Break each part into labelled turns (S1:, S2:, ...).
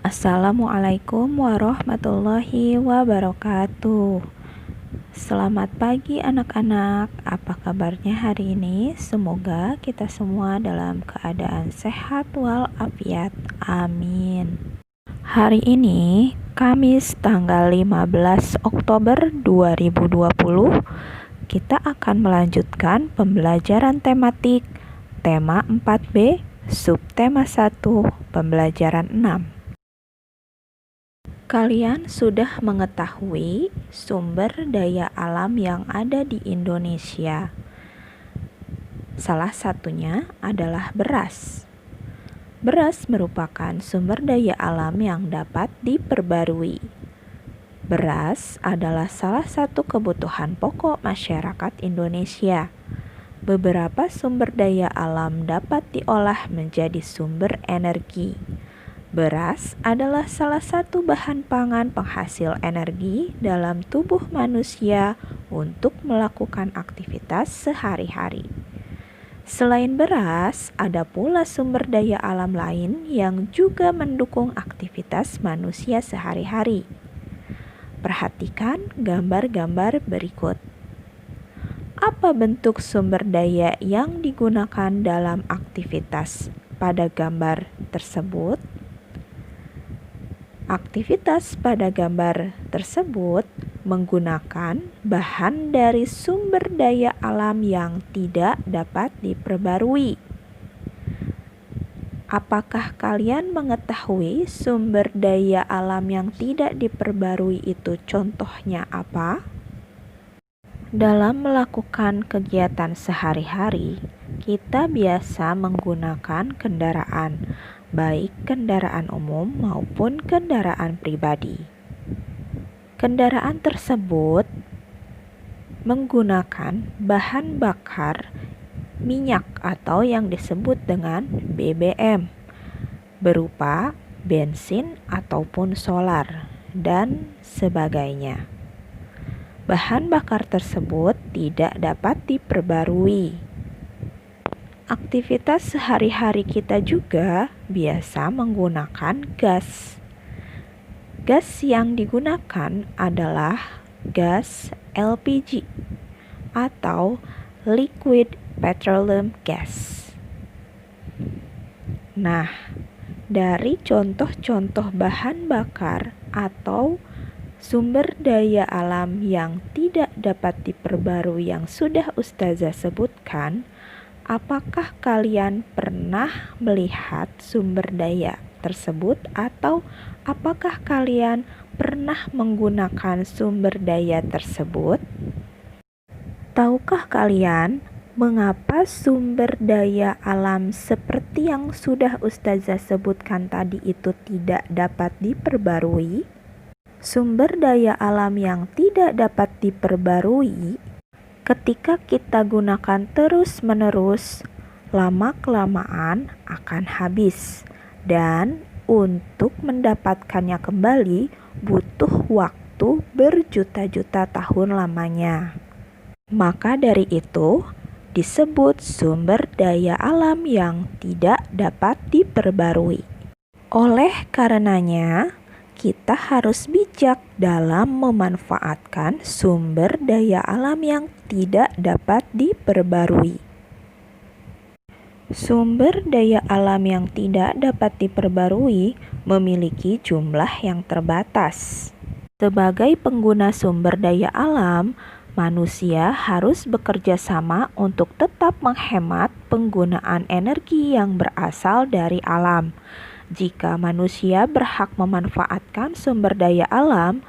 S1: Assalamualaikum warahmatullahi wabarakatuh. Selamat pagi anak-anak. Apa kabarnya hari ini? Semoga kita semua dalam keadaan sehat walafiat. Amin. Hari ini Kamis tanggal 15 Oktober 2020, kita akan melanjutkan pembelajaran tematik tema 4B, subtema 1, pembelajaran 6. Kalian sudah mengetahui sumber daya alam yang ada di Indonesia. Salah satunya adalah beras. Beras merupakan sumber daya alam yang dapat diperbarui. Beras adalah salah satu kebutuhan pokok masyarakat Indonesia. Beberapa sumber daya alam dapat diolah menjadi sumber energi. Beras adalah salah satu bahan pangan penghasil energi dalam tubuh manusia untuk melakukan aktivitas sehari-hari. Selain beras, ada pula sumber daya alam lain yang juga mendukung aktivitas manusia sehari-hari. Perhatikan gambar-gambar berikut. Apa bentuk sumber daya yang digunakan dalam aktivitas pada gambar tersebut? Aktivitas pada gambar tersebut menggunakan bahan dari sumber daya alam yang tidak dapat diperbarui. Apakah kalian mengetahui sumber daya alam yang tidak diperbarui itu contohnya apa? Dalam melakukan kegiatan sehari-hari, kita biasa menggunakan kendaraan, baik kendaraan umum maupun kendaraan pribadi. Kendaraan tersebut menggunakan bahan bakar minyak atau yang disebut dengan BBM, berupa bensin ataupun solar, dan sebagainya. Bahan bakar tersebut tidak dapat diperbarui. Aktivitas sehari-hari kita juga biasa menggunakan gas. Gas yang digunakan adalah gas LPG atau liquid petroleum gas. Nah, dari contoh-contoh bahan bakar atau sumber daya alam yang tidak dapat diperbarui yang sudah Ustazah sebutkan, apakah kalian pernah melihat sumber daya tersebut atau apakah kalian pernah menggunakan sumber daya tersebut? Tahukah kalian mengapa sumber daya alam seperti yang sudah Ustazah sebutkan tadi itu tidak dapat diperbarui? Sumber daya alam yang tidak dapat diperbarui, ketika kita gunakan terus-menerus, lama-kelamaan akan habis. Dan untuk mendapatkannya kembali butuh waktu berjuta-juta tahun lamanya. Maka dari itu disebut sumber daya alam yang tidak dapat diperbarui. Oleh karenanya, kita harus bijak dalam memanfaatkan sumber daya alam yang tidak dapat diperbarui. Sumber daya alam yang tidak dapat diperbarui memiliki jumlah yang terbatas. Sebagai pengguna sumber daya alam, manusia harus bekerja sama untuk tetap menghemat penggunaan energi yang berasal dari alam. Jika manusia berhak memanfaatkan sumber daya alam,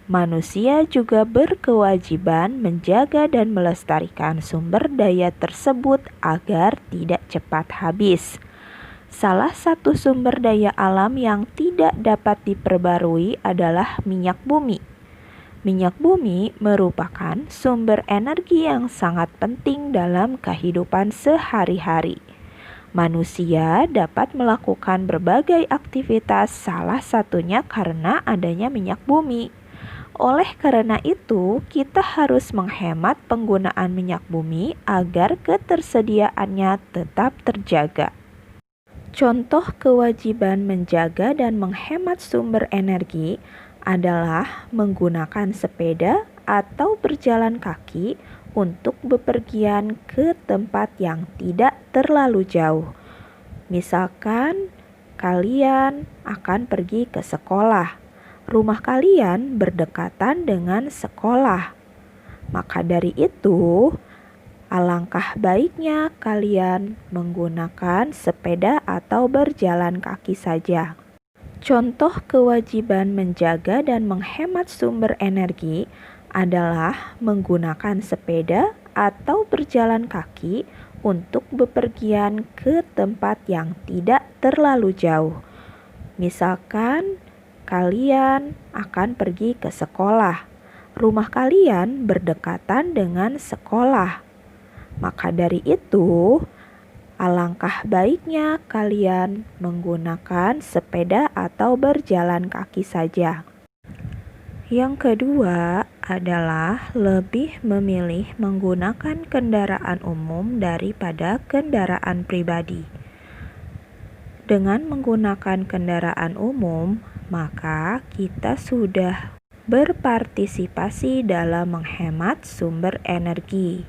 S1: manusia juga berkewajiban menjaga dan melestarikan sumber daya tersebut agar tidak cepat habis. Salah satu sumber daya alam yang tidak dapat diperbarui adalah minyak bumi. Minyak bumi merupakan sumber energi yang sangat penting dalam kehidupan sehari-hari. Manusia dapat melakukan berbagai aktivitas, salah satunya karena adanya minyak bumi. Oleh karena itu, kita harus menghemat penggunaan minyak bumi agar ketersediaannya tetap terjaga. Contoh kewajiban menjaga dan menghemat sumber energi adalah menggunakan sepeda atau berjalan kaki untuk bepergian ke tempat yang tidak terlalu jauh. Misalkan kalian akan pergi ke sekolah, rumah kalian berdekatan dengan sekolah. Maka dari itu, alangkah baiknya kalian menggunakan sepeda atau berjalan kaki saja. Contoh kewajiban menjaga dan menghemat sumber energi adalah menggunakan sepeda atau berjalan kaki untuk bepergian ke tempat yang tidak terlalu jauh. Misalkan kalian akan pergi ke sekolah, rumah kalian berdekatan dengan sekolah. Maka dari itu, alangkah baiknya kalian menggunakan sepeda atau berjalan kaki saja. Yang kedua adalah lebih memilih menggunakan kendaraan umum daripada kendaraan pribadi. Dengan menggunakan kendaraan umum, maka kita sudah berpartisipasi dalam menghemat sumber energi.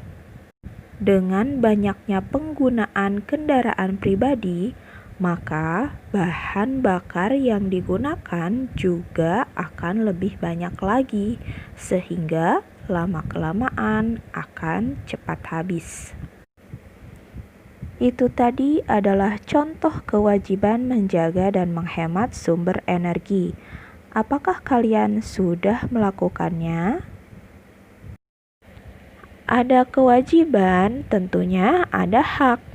S1: Dengan banyaknya penggunaan kendaraan pribadi, maka bahan bakar yang digunakan juga akan lebih banyak lagi, sehingga lama-kelamaan akan cepat habis. Itu tadi adalah contoh kewajiban menjaga dan menghemat sumber energi. Apakah kalian sudah melakukannya? Ada kewajiban, tentunya ada hak.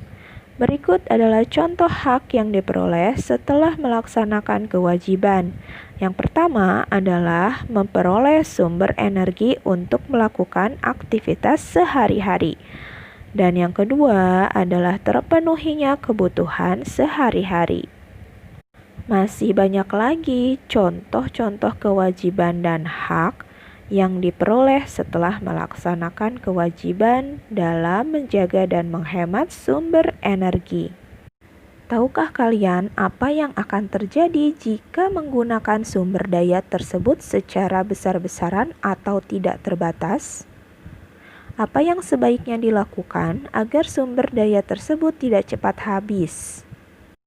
S1: Berikut adalah contoh hak yang diperoleh setelah melaksanakan kewajiban. Yang pertama adalah memperoleh sumber energi untuk melakukan aktivitas sehari-hari. Dan yang kedua adalah terpenuhinya kebutuhan sehari-hari. Masih banyak lagi contoh-contoh kewajiban dan hak yang diperoleh setelah melaksanakan kewajiban dalam menjaga dan menghemat sumber energi. Tahukah kalian apa yang akan terjadi jika menggunakan sumber daya tersebut secara besar-besaran atau tidak terbatas? Apa yang sebaiknya dilakukan agar sumber daya tersebut tidak cepat habis?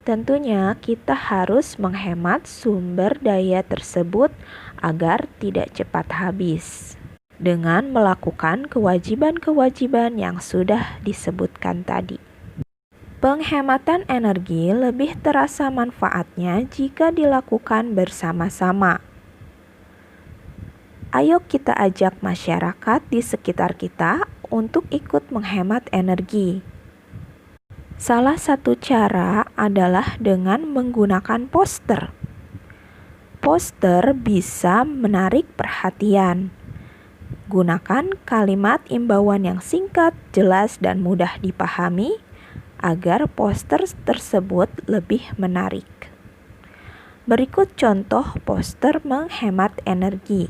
S1: Tentunya kita harus menghemat sumber daya tersebut agar tidak cepat habis dengan melakukan kewajiban-kewajiban yang sudah disebutkan tadi. Penghematan energi lebih terasa manfaatnya jika dilakukan bersama-sama. Ayo kita ajak masyarakat di sekitar kita untuk ikut menghemat energi. Salah satu cara adalah dengan menggunakan poster. Poster bisa menarik perhatian. Gunakan kalimat imbauan yang singkat, jelas, dan mudah dipahami agar poster tersebut lebih menarik. Berikut contoh poster menghemat energi.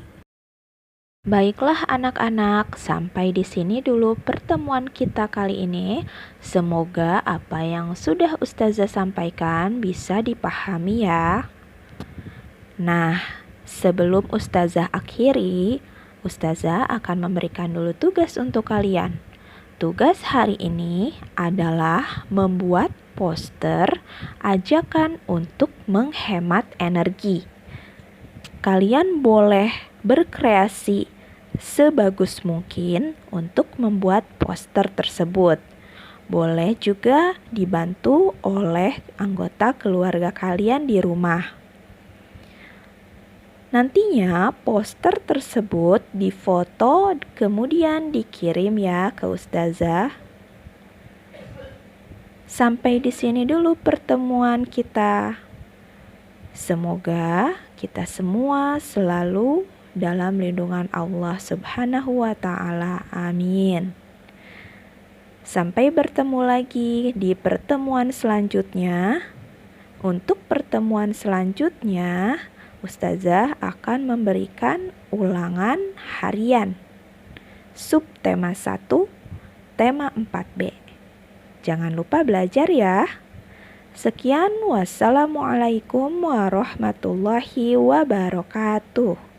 S1: Baiklah anak-anak, sampai di sini dulu pertemuan kita kali ini. Semoga apa yang sudah Ustazah sampaikan bisa dipahami ya. Nah, sebelum Ustazah akhiri, Ustazah akan memberikan dulu tugas untuk kalian. Tugas hari ini adalah membuat poster ajakan untuk menghemat energi. Kalian boleh berkreasi sebagus mungkin untuk membuat poster tersebut. Boleh juga dibantu oleh anggota keluarga kalian di rumah. Nantinya poster tersebut difoto kemudian dikirim ya ke Ustazah. Sampai di sini dulu pertemuan kita. Semoga kita semua selalu dalam lindungan Allah Subhanahu wa Ta'ala. Amin. Sampai bertemu lagi di pertemuan selanjutnya. Untuk pertemuan selanjutnya, Ustazah akan memberikan ulangan harian subtema 1, tema 4B. Jangan lupa belajar ya. Sekian, wassalamualaikum warahmatullahi wabarakatuh.